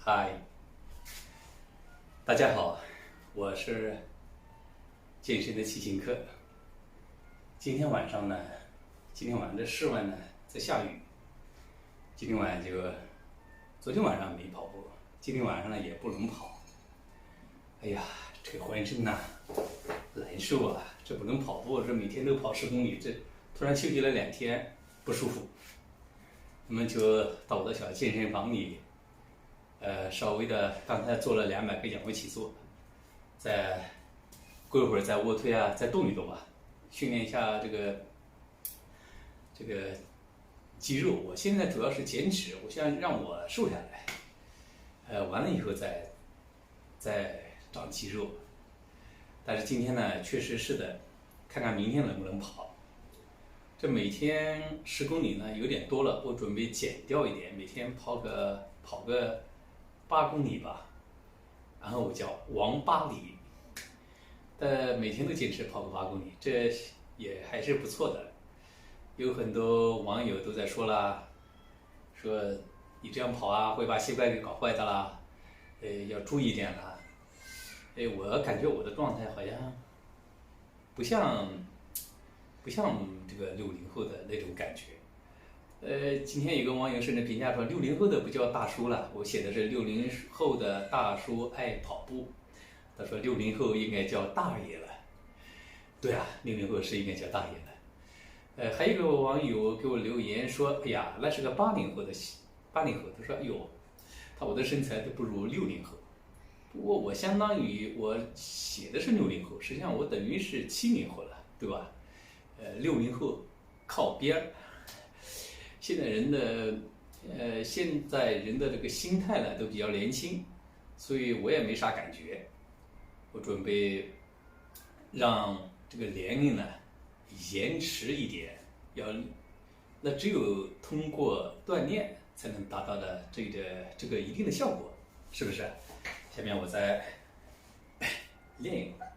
嗨，大家好，我是健身的骑行客。今天晚上这室外呢在下雨。昨天晚上没跑步，今天晚上呢也不能跑。哎呀，这个浑身呐难受啊！这不能跑步，这每天都跑10公里，这突然休息了2天，不舒服。那么就到我的小健身房里。稍微的，刚才做了200个仰卧起坐，过一会儿再卧推啊，再动一动吧，训练一下这个肌肉。我现在主要是减脂，我想让我瘦下来，完了以后再长肌肉。但是今天呢，确实是的，看看明天能不能跑。这每天10公里呢有点多了，我准备减掉一点，每天跑个8公里吧，然后我叫王8里，每天都坚持跑个8公里，这也还是不错的。有很多网友都在说啦，说你这样跑啊会把膝盖给搞坏的啦，要注意点啦。我感觉我的状态好像不像这个60后的那种感觉。今天有个网友甚至评价说，60后的不叫大叔了，我写的是60后的大叔爱跑步。他说60后应该叫大爷了。对啊，60后是应该叫大爷了。还有一个网友给我留言说，哎呀，那是个80后，他说，哎呦，我的身材都不如60后。不过我相当于我写的是60后，实际上我等于是70后了，对吧？60后靠边儿。现在人的这个心态呢都比较年轻，所以我也没啥感觉。我准备让这个年龄呢延迟一点，那只有通过锻炼才能达到的这个一定的效果，是不是？下面我再练一会儿。